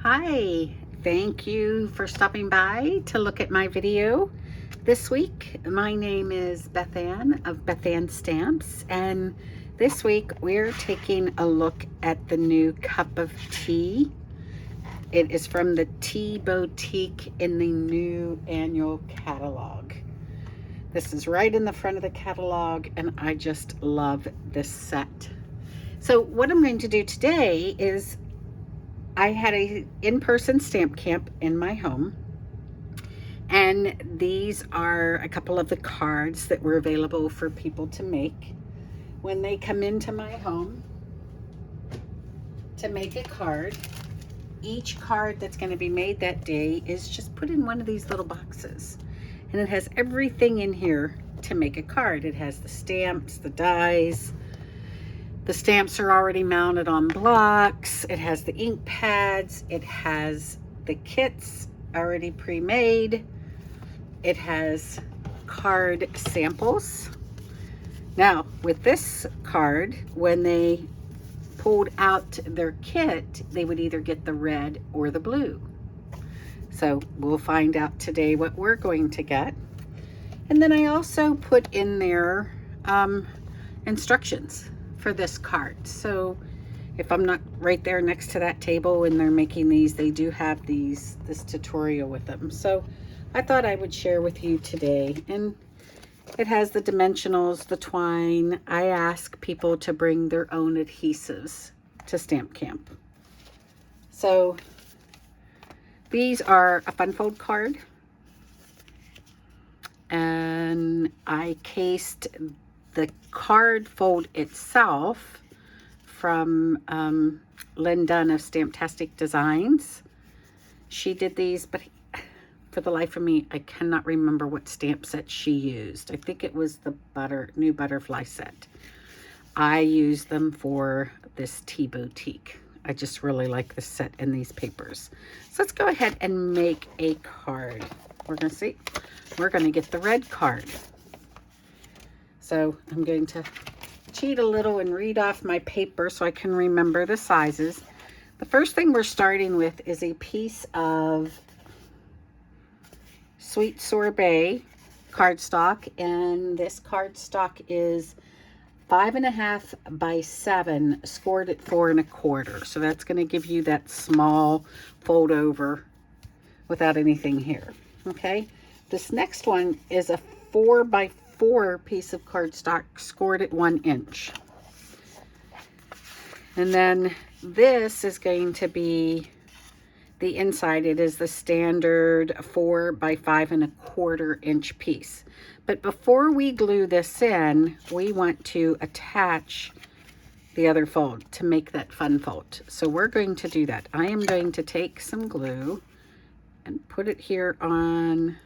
Hi, thank you for stopping by to look at my video this week. My name is Beth Ann of Beth Ann Stamps, and this week we're taking a look at the new cup of tea. It is from the Tea Boutique in the new annual catalog. This is right in the front of the catalog, and I just love this set. So what I'm going to do today is I had a in-person stamp camp in my home, and these are a couple of the cards that were available for people to make when they come into my home to make a card. Each card that's going to be made that day is just put in one of these little boxes, and it has everything in here to make a card. It has the stamps, the dies. The stamps are already mounted on blocks. It has the ink pads. It has the kits already pre-made. It has card samples. Now, with this card, when they pulled out their kit, they would either get the red or the blue. So we'll find out today what we're going to get. And then I also put in there instructions for this card. So if I'm not right there next to that table when they're making these, they do have this tutorial with them. So I thought I would share with you today. And it has the dimensionals, the twine. I ask people to bring their own adhesives to Stamp Camp. So these are a fun fold card. And I cased the card fold itself from Lynn Dunn of Stamptastic Designs. She did these, but for the life of me, I cannot remember what stamp set she used. I think it was the new butterfly set. I use them for this Tea Boutique. I just really like this set and these papers. So let's go ahead and make a card. We're going to see. We're going to get the red card. So I'm going to cheat a little and read off my paper so I can remember the sizes. The first thing we're starting with is a piece of Sweet Sorbet cardstock, and this cardstock is 5.5 by 7, scored at 4 1/4. So that's going to give you that small fold over without anything here. Okay, this next one is a 4 by 4 piece of cardstock scored at 1 inch. And then this is going to be the inside. It is the standard 4 by 5 1/4 inch piece. But before we glue this in, we want to attach the other fold to make that fun fold. So we're going to do that. I am going to take some glue and put it here on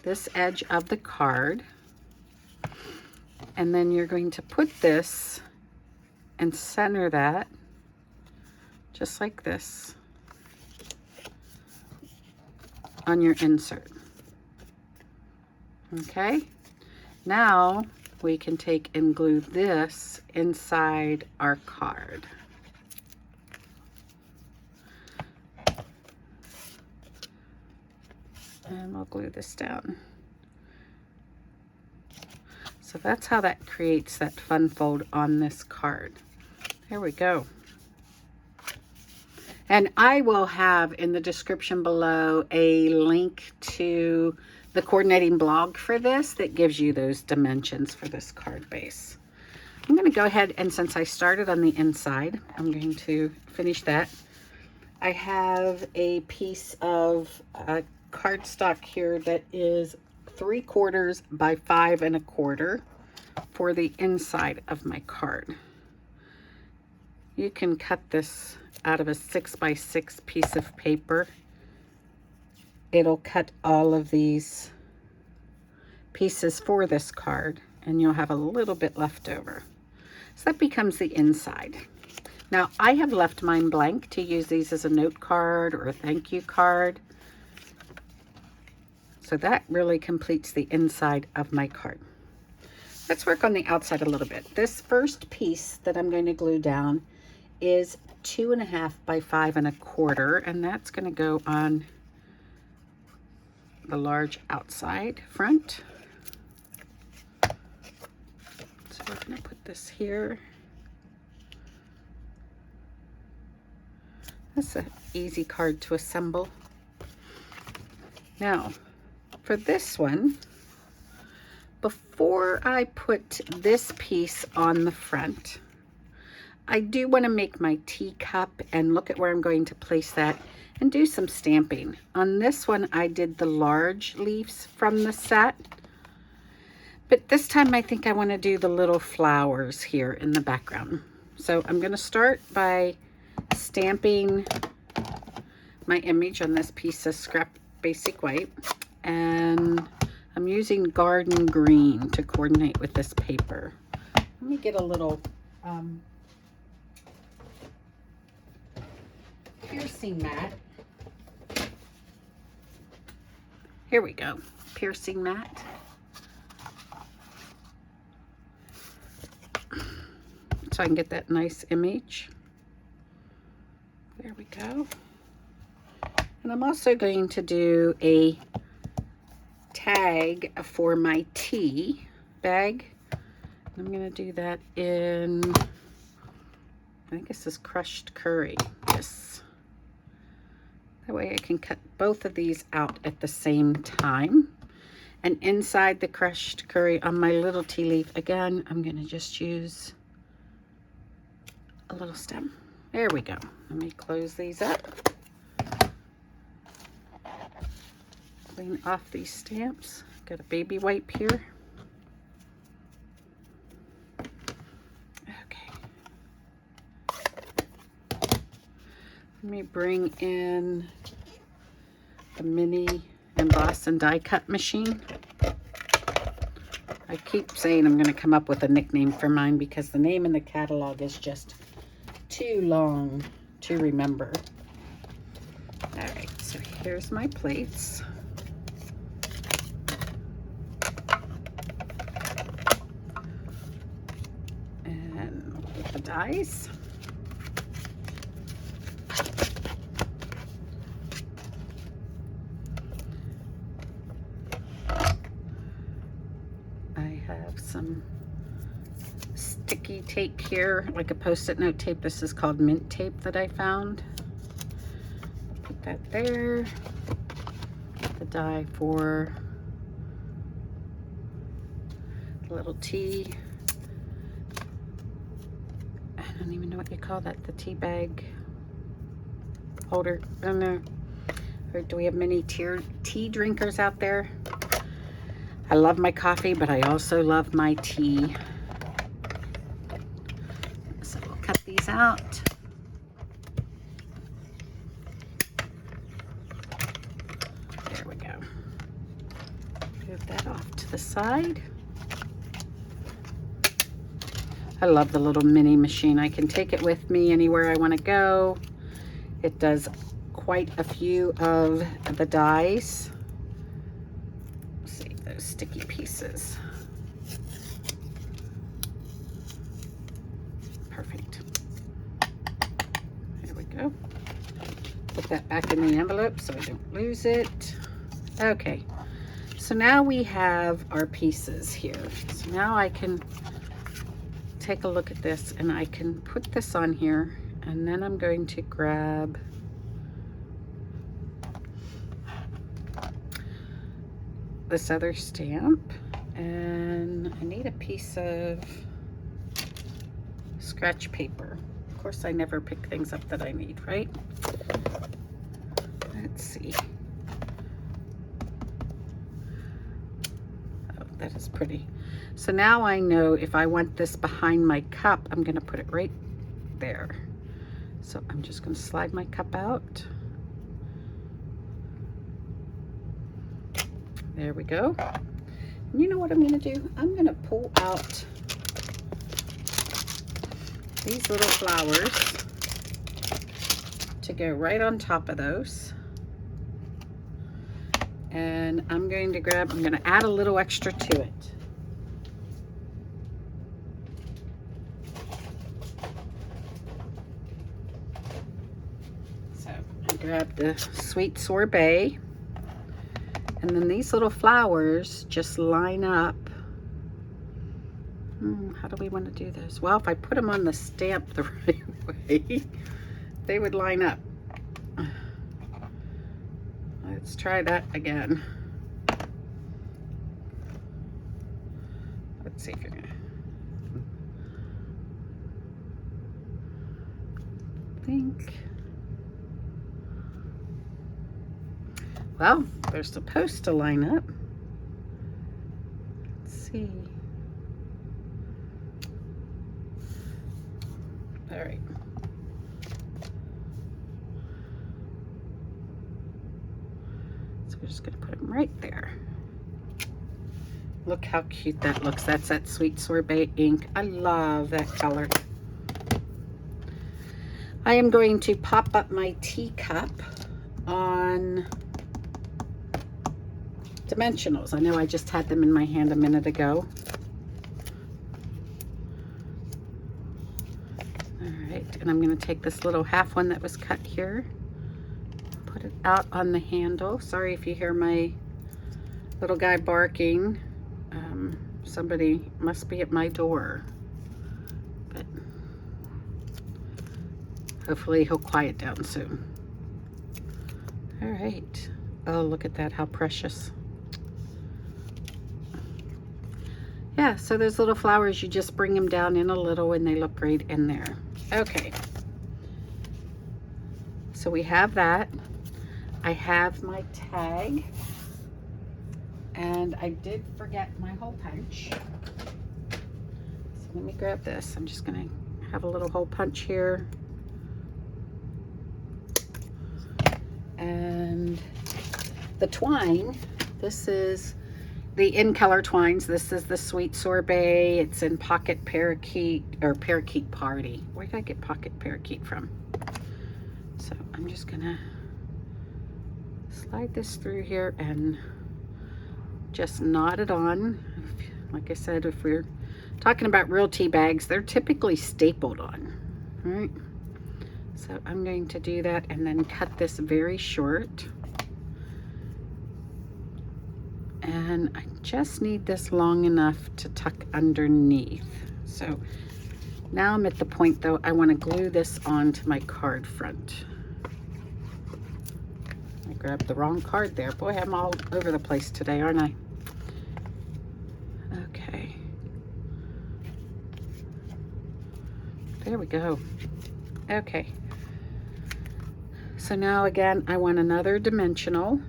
this edge of the card, and then you're going to put this and center that just like this on your insert. Okay, now we can take and glue this inside our card. And we'll glue this down. So that's how that creates that fun fold on this card. There we go. And I will have in the description below a link to the coordinating blog for this that gives you those dimensions for this card base. I'm going to go ahead, and since I started on the inside, I'm going to finish that. I have a piece of cardstock here that is 3/4 by 5 1/4 for the inside of my card. You can cut this out of a 6 by 6 piece of paper. It'll cut all of these pieces for this card, and you'll have a little bit left over. So that becomes the inside. Now, I have left mine blank to use these as a note card or a thank you card. So that really completes the inside of my card. Let's work on the outside a little bit. This first piece that I'm going to glue down is 2.5 by 5 1/4, and that's going to go on the large outside front. So we're going to put this here. That's an easy card to assemble. Now, for this one, before I put this piece on the front, I do want to make my teacup and look at where I'm going to place that and do some stamping. On this one, I did the large leaves from the set, but this time I think I want to do the little flowers here in the background. So I'm going to start by stamping my image on this piece of scrap basic white, and I'm using garden green to coordinate with this paper. Let me get a little piercing mat. Here we go, piercing mat. So I can get that nice image. There we go. And I'm also going to do a tag for my tea bag. I'm going to do that in, I think this is crushed curry. Yes. That way I can cut both of these out at the same time. And inside the crushed curry on my little tea leaf, again, I'm going to just use a little stem. There we go. Let me close these up. Clean off these stamps. Got a baby wipe here. Okay. Let me bring in the mini emboss and die cut machine. I keep saying I'm going to come up with a nickname for mine because the name in the catalog is just too long to remember. All right, so here's my plates. And the dies. I have some sticky tape here, like a post-it note tape. This is called mint tape that I found. Put that there. The die for the little tea. I don't even know what you call that, the tea bag holder. I don't know. Or do we have many tea drinkers out there? I love my coffee, but I also love my tea. So we'll cut these out. There we go. Move that off to the side. I love the little mini machine. I can take it with me anywhere I want to go. It does quite a few of the dies. Let's see those sticky pieces. Perfect. There we go. Put that back in the envelope so I don't lose it. Okay, so now we have our pieces here. So now I can take a look at this and I can put this on here, and then I'm going to grab this other stamp, and I need a piece of scratch paper. Of course, I never pick things up that I need, right? Let's see. Oh, that is pretty. So now I know if I want this behind my cup, I'm going to put it right there. So I'm just going to slide my cup out. There we go. And you know what I'm going to do? I'm going to pull out these little flowers to go right on top of those. And I'm going to add a little extra to it. So I grabbed the Sweet Sorbet, and then these little flowers just line up. How do we want to do this? Well, if I put them on the stamp the right way, they would line up. Let's try that again. Let's see if you're gonna think. Well, they're supposed to line up. Let's see. All right. So we're just gonna put them right there. Look how cute that looks. That's that Sweet Sorbet ink. I love that color. I am going to pop up my teacup on dimensionals. I know I just had them in my hand a minute ago. All right, and I'm going to take this little half one that was cut here, put it out on the handle. Sorry if you hear my little guy barking. Somebody must be at my door, but hopefully he'll quiet down soon. All right. Oh, look at that, how precious. Yeah, so those little flowers, you just bring them down in a little and they look great in there. Okay. So we have that. I have my tag. And I did forget my hole punch. So let me grab this. I'm just gonna have a little hole punch here. And the twine, this is the In Color twines. This is the Sweet Sorbet. It's in Pocket Parakeet, or Parakeet Party. Where did I get Pocket Parakeet from? So I'm just gonna slide this through here and just knot it on. Like I said, if we're talking about real tea bags, they're typically stapled on. All right. So I'm going to do that and then cut this very short. And I just need this long enough to tuck underneath. So now I'm at the point though, I want to glue this onto my card front. I grabbed the wrong card there. Boy, I'm all over the place today, aren't I? Okay. There we go. Okay. So now again, I want another dimensional,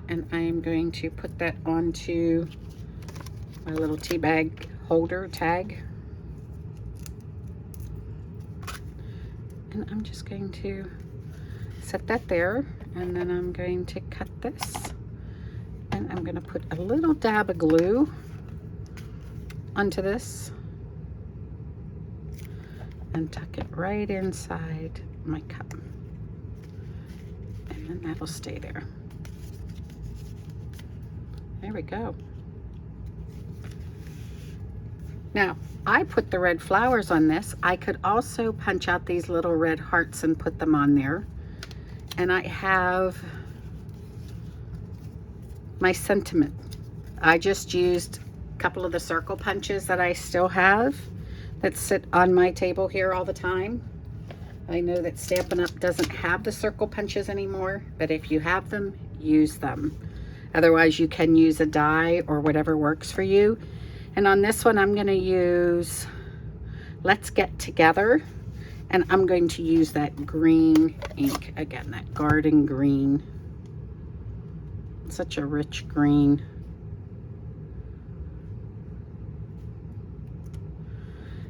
and I am going to put that onto my little tea bag holder tag. And I'm just going to set that there, and then I'm going to cut this, and I'm going to put a little dab of glue onto this and tuck it right inside my cup, and then that'll stay there. There we go. Now, I put the red flowers on this. I could also punch out these little red hearts and put them on there. And I have my sentiment. I just used a couple of the circle punches that I still have that sit on my table here all the time. I know that Stampin' Up! Doesn't have the circle punches anymore, but if you have them, use them. Otherwise, you can use a die or whatever works for you. And on this one, I'm going to use Let's Get Together. And I'm going to use that green ink again, that garden green. Such a rich green.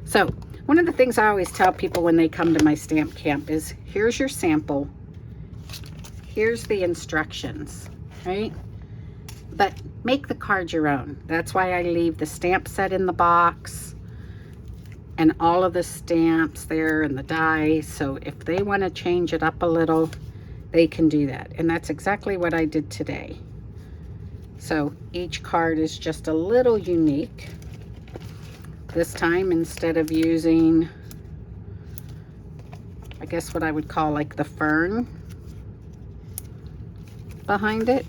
So, one of the things I always tell people when they come to my stamp camp is, here's your sample. Here's the instructions, right? But make the card your own. That's why I leave the stamp set in the box and all of the stamps there and the die. So if they want to change it up a little, they can do that. And that's exactly what I did today. So each card is just a little unique. This time, instead of using I guess what I would call like the fern behind it,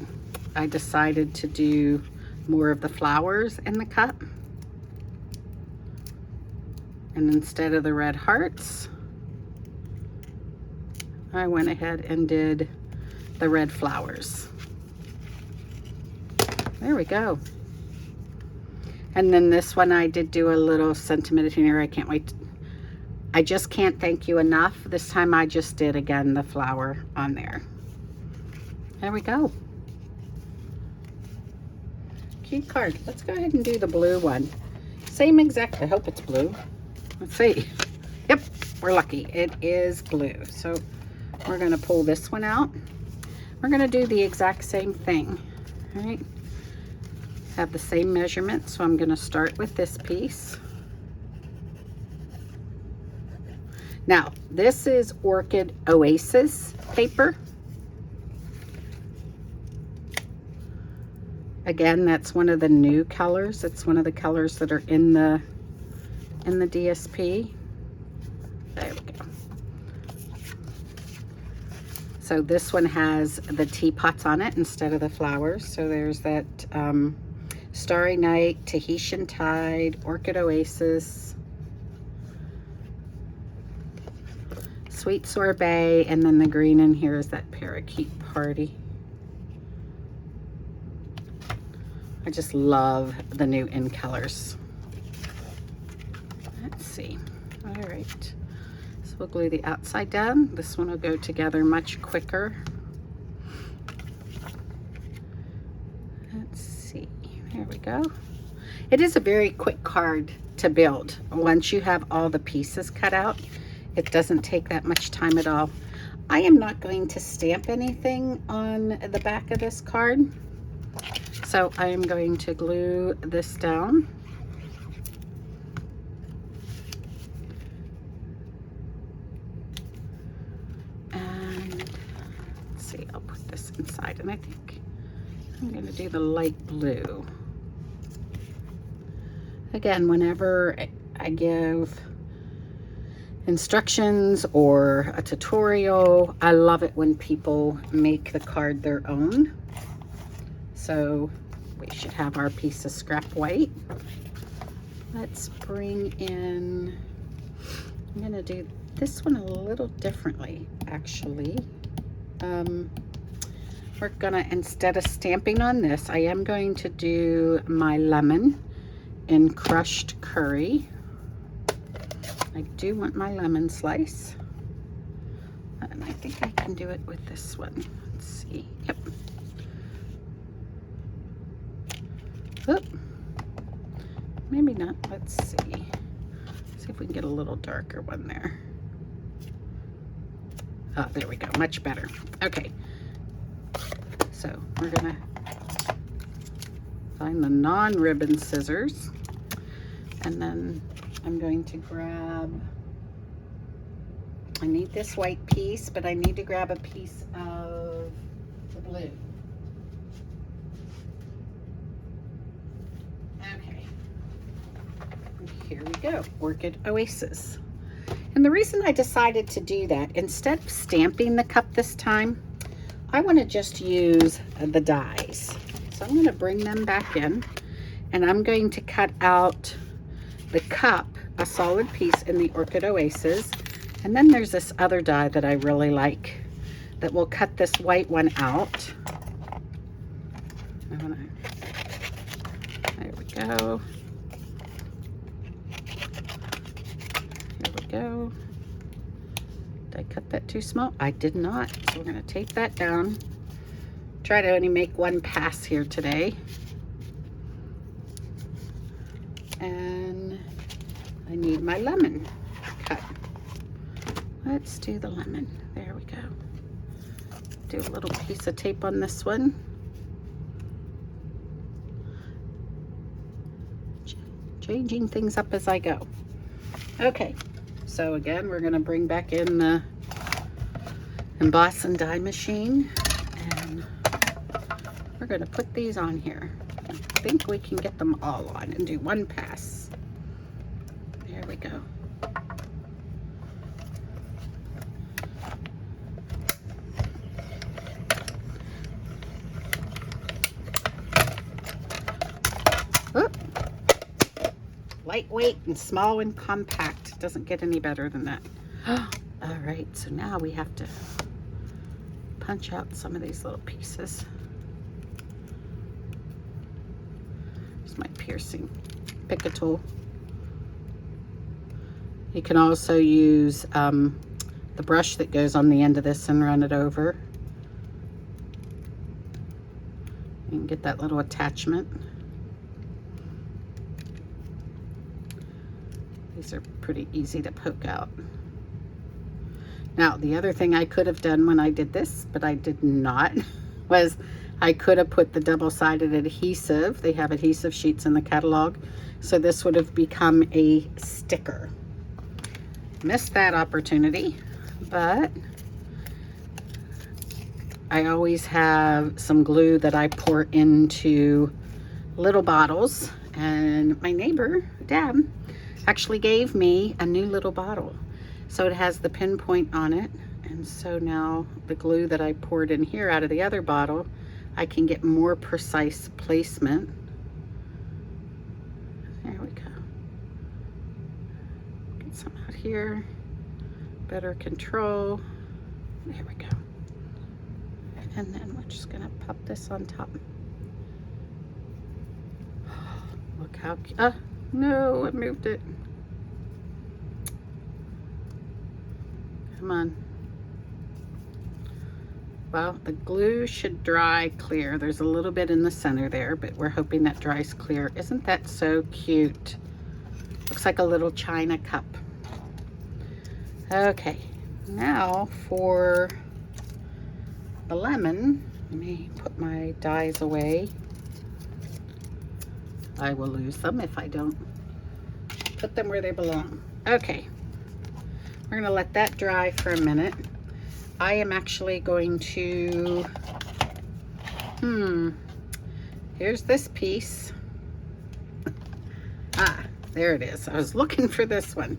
I decided to do more of the flowers in the cup. And instead of the red hearts, I went ahead and did the red flowers. There we go. And then this one I did do a little sentiment in here. I can't wait. I just can't thank you enough. This time I just did again the flower on there. There we go. Cute card. Let's go ahead and do the blue one. Same exact, I hope it's blue. Let's see. Yep, we're lucky. It is blue. So we're gonna pull this one out. We're gonna do the exact same thing, all right? Have the same measurement, so I'm gonna start with this piece. Now, this is Orchid Oasis paper. Again, that's one of the new colors. It's one of the colors that are in the DSP. There we go. So this one has the teapots on it instead of the flowers. So there's that Starry Night, Tahitian Tide, Orchid Oasis, Sweet Sorbet, and then the green in here is that Parakeet Party. I just love the new in colors. Let's see. All right. So we'll glue the outside down. This one will go together much quicker. Let's see. There we go. It is a very quick card to build. Once you have all the pieces cut out, it doesn't take that much time at all. I am not going to stamp anything on the back of this card. So I am going to glue this down. And let's see, I'll put this inside, and I think I'm going to do the light blue. Again, whenever I give instructions or a tutorial, I love it when people make the card their own. So we should have our piece of scrap white. Let's bring in, I'm gonna do this one a little differently, actually. We're gonna, instead of stamping on this, I am going to do my lemon in crushed curry. I do want my lemon slice. And I think I can do it with this one. Let's see, yep. Oop. Maybe not. Let's see. See if we can get a little darker one there. Oh, there we go. Much better. Okay. So we're gonna find the non-ribbon scissors, and then I'm going to grab, I need this white piece, but I need to grab a piece of the blue. Here we go, Orchid Oasis. And the reason I decided to do that, instead of stamping the cup this time, I want to just use the dies. So I'm going to bring them back in, and I'm going to cut out the cup, a solid piece in the Orchid Oasis. And then there's this other die that I really like that will cut this white one out. There we go. Go. Did I cut that too small? I did not. So we're going to take that down. Try to only make one pass here today. And I need my lemon cut. Let's do the lemon. There we go. Do a little piece of tape on this one. Changing things up as I go. Okay. So again, we're going to bring back in the emboss and die machine, and we're going to put these on here. I think we can get them all on and do one pass. There we go. Lightweight and small and compact. Doesn't get any better than that. All right, so now we have to punch out some of these little pieces. Here's my piercing pick-a tool. You can also use the brush that goes on the end of this and run it over. You can get that little attachment. These are pretty easy to poke out. Now, the other thing I could have done when I did this, but I did not, was I could have put the double-sided adhesive. They have adhesive sheets in the catalog. So this would have become a sticker. Missed that opportunity, but I always have some glue that I pour into little bottles, and my neighbor, Deb, actually gave me a new little bottle. So it has the pinpoint on it, and so now the glue that I poured in here out of the other bottle, I can get more precise placement. There we go. Get some out here, better control. There we go. And then we're just gonna pop this on top. Look how, no, I moved it. Come on. Well, the glue should dry clear. There's a little bit in the center there, but we're hoping that dries clear. Isn't that so cute? Looks like a little china cup. Okay, now for the lemon, let me put my dies away. I will lose them if I don't put them where they belong. Okay, we're gonna let that dry for a minute. I am actually going to, here's this piece. Ah, there it is. I was looking for this one.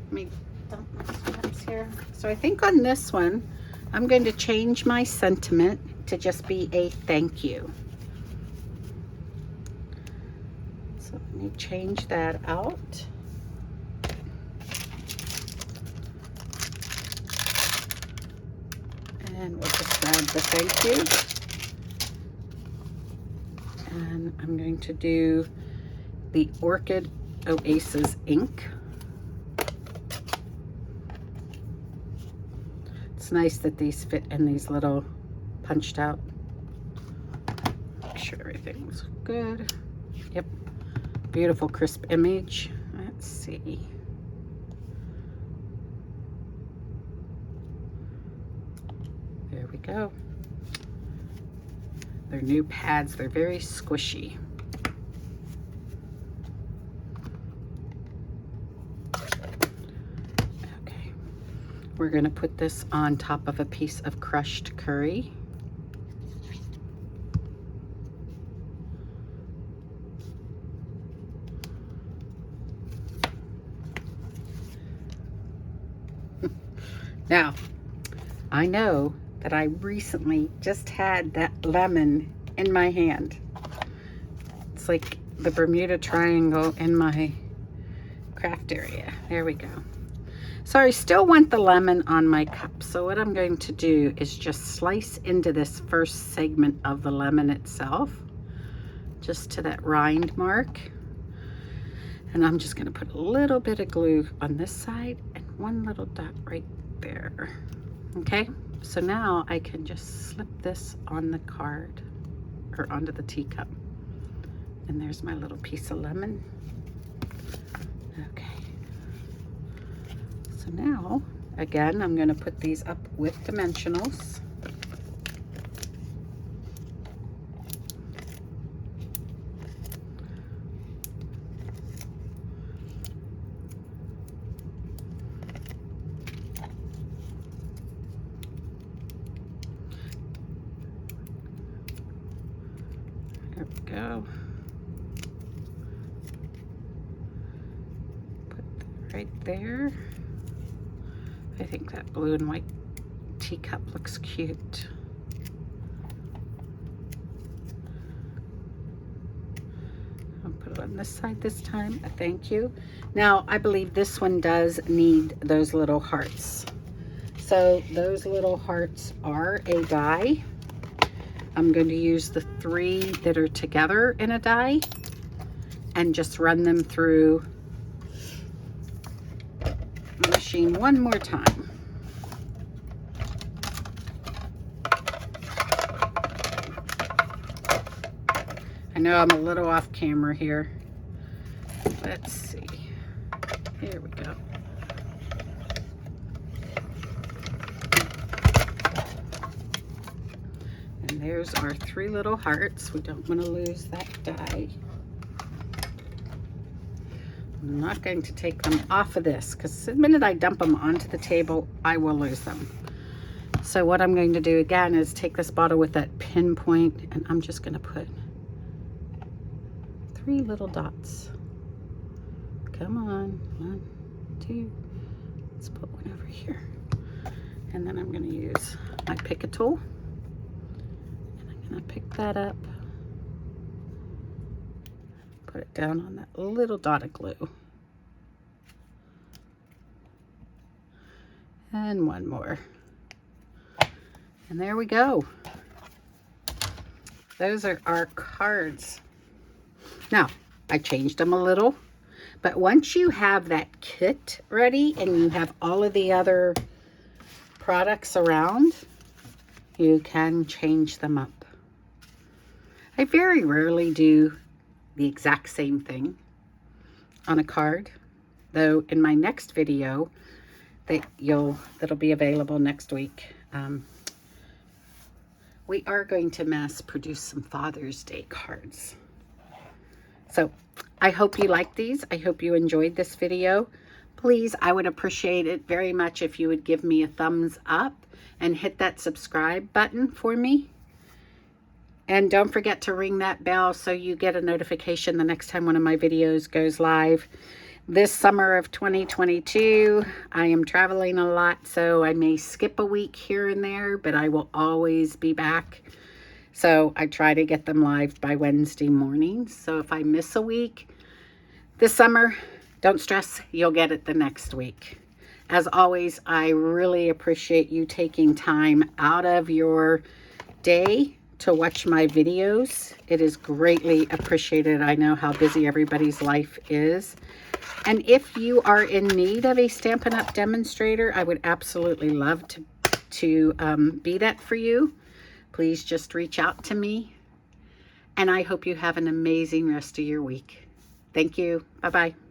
Let me dump my stamps here. So I think on this one, I'm going to change my sentiment to just be a thank you. So let me change that out. And we'll just grab the thank you. And I'm going to do the Orchid Oasis ink. It's nice that these fit in these little punched out. Make sure everything looks good. Yep. Beautiful crisp image. Let's see. There we go. They're new pads. They're very squishy. Okay. We're going to put this on top of a piece of crushed curry. Now, I know that I recently just had that lemon in my hand. It's like the Bermuda Triangle in my craft area. There we go. So I still want the lemon on my cup. So what I'm going to do is just slice into this first segment of the lemon itself, just to that rind mark. And I'm just gonna put a little bit of glue on this side and one little dot right there. Okay, so now I can just slip this on the card or onto the teacup. And there's my little piece of lemon. Okay. So now, again, I'm going to put these up with dimensionals. There we go. Put that right there. I think that blue and white teacup looks cute. I'll put Put it on this side this time. Thank you. Now, I believe this one does need those little hearts. So those little hearts are a die. I'm going to use the 3 that are together in a die and just run them through the machine one more time. I know I'm a little off camera here. Let's see. Here we go. And there's our 3 little hearts. We don't want to lose that die. I'm not going to take them off of this because the minute I dump them onto the table, I will lose them. So what I'm going to do again is take this bottle with that pinpoint, and I'm just going to put 3 little dots. Come on, 1, 2. Let's put one over here. And then I'm going to use my pick-a tool. And I'm going to pick that up. Put it down on that little dot of glue. And one more. And there we go. Those are our cards. Now, I changed them a little, but once you have that kit ready and you have all of the other products around, you can change them up. I very rarely do the exact same thing on a card, though in my next video that'll be available next week, we are going to mass produce some Father's Day cards. So I hope you like these. I hope you enjoyed this video. Please, I would appreciate it very much if you would give me a thumbs up and hit that subscribe button for me. And don't forget to ring that bell so you get a notification the next time one of my videos goes live. This summer of 2022, I am traveling a lot, so I may skip a week here and there, but I will always be back. So I try to get them live by Wednesday mornings. So if I miss a week this summer, don't stress, you'll get it the next week. As always, I really appreciate you taking time out of your day to watch my videos. It is greatly appreciated. I know how busy everybody's life is. And if you are in need of a Stampin' Up! Demonstrator, I would absolutely love to be that for you. Please just reach out to me. And I hope you have an amazing rest of your week. Thank you. Bye-bye.